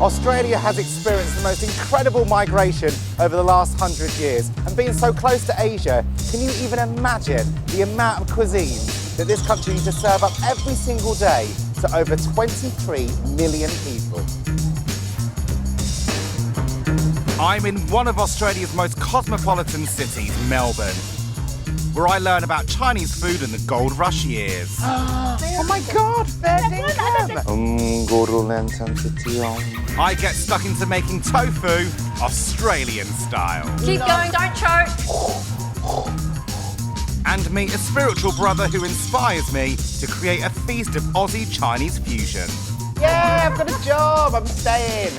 Australia has experienced the most incredible migration over the last 100 years. And being so close to Asia, can you even imagine the amount of cuisine that this country needs to serve up every single day to over 23 million people? I'm in one of Australia's most cosmopolitan cities, Melbourne, where I learn about Chinese food in the gold rush years. Oh my God, fair dinkum! I get stuck into making tofu Australian style. Keep going, don't choke. And meet a spiritual brother who inspires me to create a feast of Aussie Chinese fusion. Yeah, I've got a job, I'm staying.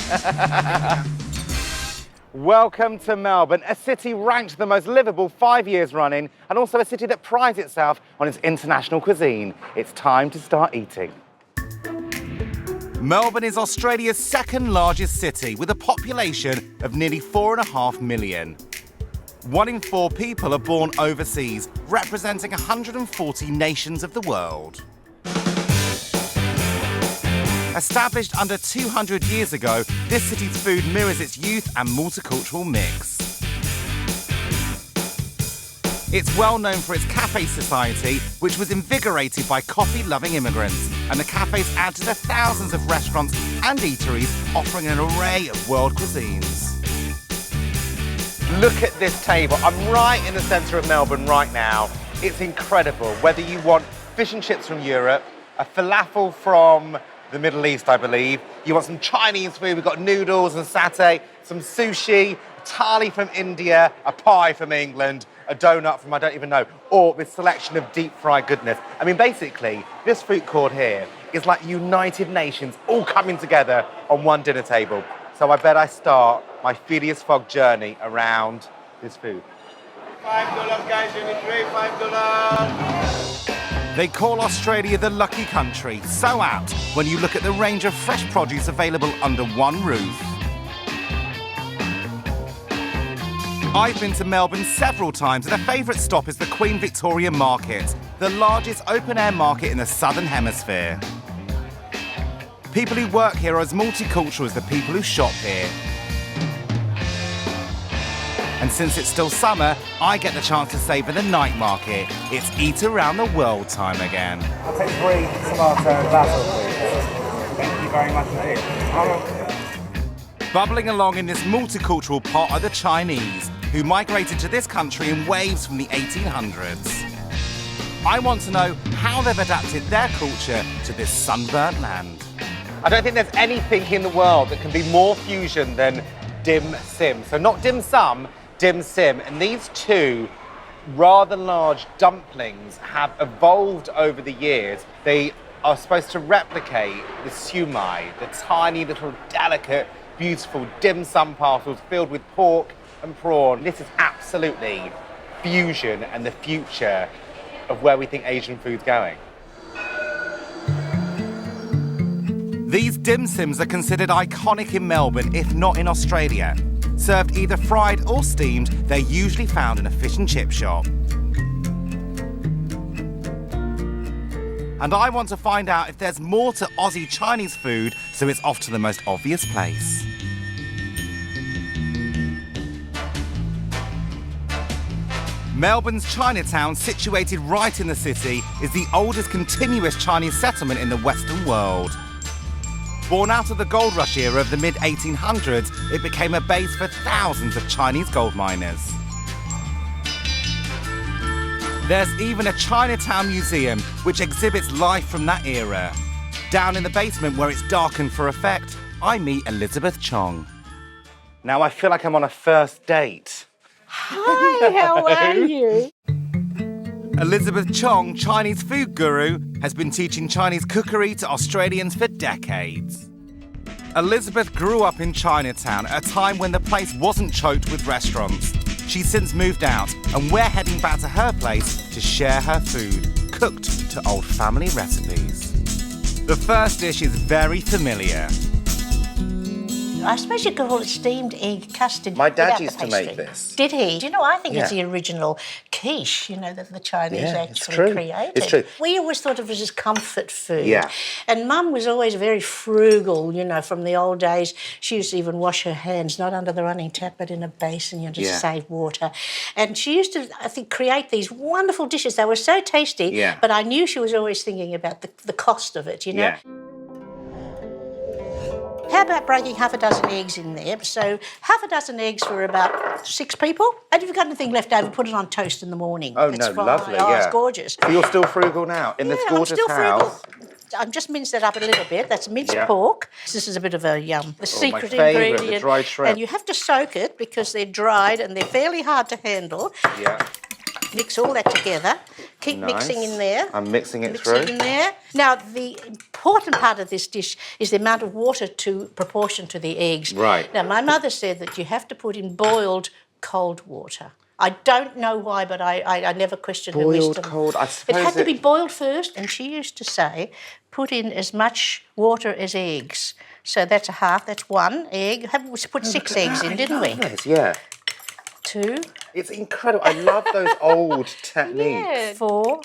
Welcome to Melbourne, a city ranked the most livable 5 years running, and also a city that prides itself on its international cuisine. It's time to start eating. Melbourne is Australia's second largest city with a population of nearly 4.5 million. 1 in 4 people are born overseas, representing 140 nations of the world. Established under 200 years ago, this city's food mirrors its youth and multicultural mix. It's well known for its cafe society, which was invigorated by coffee-loving immigrants, and the cafes add to the thousands of restaurants and eateries offering an array of world cuisines. Look at this table. I'm right in the centre of Melbourne right now. It's incredible. Whether you want fish and chips from Europe, a falafel from the Middle East, I believe. You want some Chinese food, we've got noodles and satay, some sushi, thali from India, a pie from England, a donut from I don't even know, or this selection of deep fried goodness. I mean, basically, this food court here is like United Nations all coming together on one dinner table. So I bet I start my Phileas Fogg journey around this food. $5, guys, you need $5. They call Australia the lucky country, so apt when you look at the range of fresh produce available under one roof. I've been to Melbourne several times, and a favourite stop is the Queen Victoria Market, the largest open-air market in the Southern Hemisphere. People who work here are as multicultural as the people who shop here. And since it's still summer, I get the chance to savour the night market. It's eat around the world time again. I'll take 3 tomato and basil, please. Thank you very much indeed. Bubbling along in this multicultural pot are the Chinese, who migrated to this country in waves from the 1800s. I want to know how they've adapted their culture to this sunburnt land. I don't think there's anything in the world that can be more fusion than dim sim. So not dim sum, dim sim. And these 2 rather large dumplings have evolved over the years. They are supposed to replicate the siumai, the tiny little delicate, beautiful dim sum parcels filled with pork and prawn. This is absolutely fusion and the future of where we think Asian food's going. These dim sims are considered iconic in Melbourne, if not in Australia. Served either fried or steamed, they're usually found in a fish and chip shop. And I want to find out if there's more to Aussie Chinese food, so it's off to the most obvious place. Melbourne's Chinatown, situated right in the city, is the oldest continuous Chinese settlement in the Western world. Born out of the gold rush era of the mid-1800s, it became a base for thousands of Chinese gold miners. There's even a Chinatown museum which exhibits life from that era. Down in the basement where it's darkened for effect, I meet Elizabeth Chong. Now I feel like I'm on a first date. Hi, how are you? Elizabeth Chong, Chinese food guru, has been teaching Chinese cookery to Australians for decades. Elizabeth grew up in Chinatown at a time when the place wasn't choked with restaurants. She's since moved out, and we're heading back to her place to share her food, cooked to old family recipes. The first dish is very familiar. I suppose you could call it steamed egg custard. My dad without the used to make pastry. this. Did he? Do you know, I think it's Yeah. the original quiche, you know, that the Chinese Yeah, it's actually true. created. It's true. We always thought of it as comfort food. Yeah. And Mum was always very frugal, you know, from the old days. She used to even wash her hands, not under the running tap, but in a basin, you know, to save water. And she used to, I think, create these wonderful dishes. They were so tasty, Yeah. but I knew she was always thinking about the cost of it, you know. Yeah. How about breaking half a dozen eggs in there? So half a dozen eggs for about 6 people. And if you've got anything left over, put it on toast in the morning. Oh, It's no, fine. lovely, Oh, yeah. it's gorgeous. So you're still frugal now in this gorgeous I'm still house. frugal. I've just minced it up a little bit. That's minced Yeah. pork. This is a bit of a the secret favourite, ingredient. the dried shrimp. And you have to soak it because they're dried and they're fairly hard to handle. Yeah. Mix all that together. Keep Nice. mixing in there. I'm mixing it Mix through. it in there. Now, the important part of this dish is the amount of water to proportion to the eggs. Right. Now, my mother said that you have to put in boiled cold water. I don't know why, but I never questioned her wisdom. Boiled cold, I It suppose had to be boiled first, and she used to say, put in as much water as eggs. So that's a half, that's 1 egg. We put 6 eggs in, didn't we? Yes, yeah. 2. It's incredible. I love those old techniques. Yeah. 4,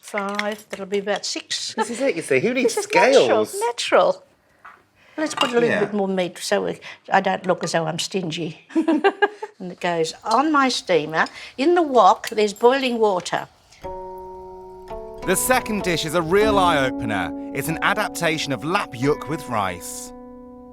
5, that'll be about 6. This is it, you see. Who needs This is scales? natural. Let's put a little Yeah. bit more meat so I don't look as though I'm stingy. And it goes on my steamer. In the wok, there's boiling water. The second dish is a real eye-opener. It's an adaptation of lap yuk with rice.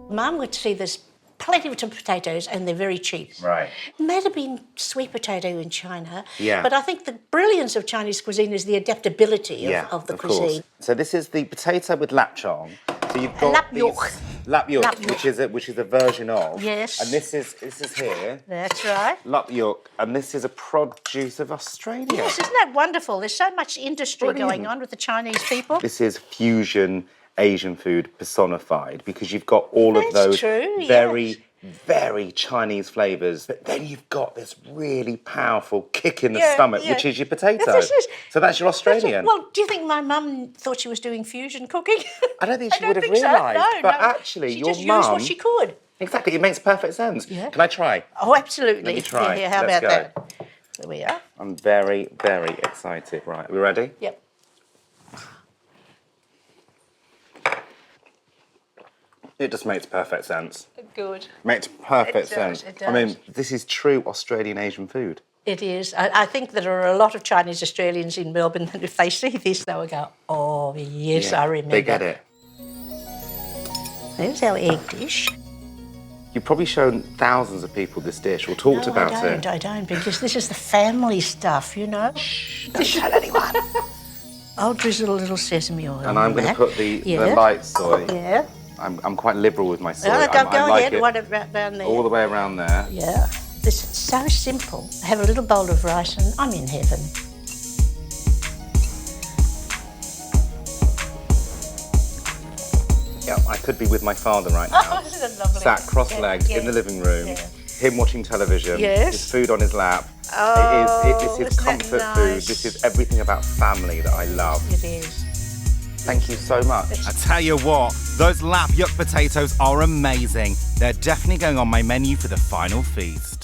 Mum would see there's plenty of potatoes and they're very cheap. Right. It may have been sweet potato in China, Yeah. but I think the brilliance of Chinese cuisine is the adaptability of the cuisine. Course. So this is the potato with lapchong. So you've got Lap these- yuk. Lap yuk, Lap yuk. which is a version of. Yes. And this is here. That's right. Lap yuk, and this is a produce of Australia. Yes, isn't that wonderful? There's so much industry going on with the Chinese people. This is fusion Asian food personified because you've got all of That's those true, yes. very Chinese flavours, but then you've got this really powerful kick in the Yeah, stomach, yeah. which is your potato. This is- So that's your Australian. Well, do you think my mum thought she was doing fusion cooking? I don't think she I would don't have think so. realised, No, but no. actually she your just used mum... what she could. Exactly, it makes perfect sense. Yeah. Can I try? Oh, absolutely. Let me try. Yeah, how Let's about go. that? There we are. I'm very excited. Right, are we ready? Yep. It just makes perfect sense. Good. Makes perfect It does, sense. it I mean, does. this is true Australian Asian food. It is. I think there are a lot of Chinese Australians in Melbourne that if they see this, they will go, oh, yes, Yeah, I remember. They get it. There's our egg dish. You've probably shown thousands of people this dish or talked about it. I don't, because this is the family stuff, you know. Shh, don't tell anyone. I'll drizzle a little sesame oil And I'm going to put the light soy. Yeah. I'm quite liberal with my soy. Oh, I go like ahead, it what about down there? all the way around there. Yeah. This is so simple. I have a little bowl of rice and I'm in heaven. Yeah, I could be with my father right now. Oh, isn't it lovely? Sat cross-legged Yeah, in the living room, yeah. him watching television, Yes. his food on his lap. Oh, this is isn't that comfort food. nice? This is everything about family that I love. It is. Thank you so much. I tell you what, those lap yuk potatoes are amazing. They're definitely going on my menu for the final feast.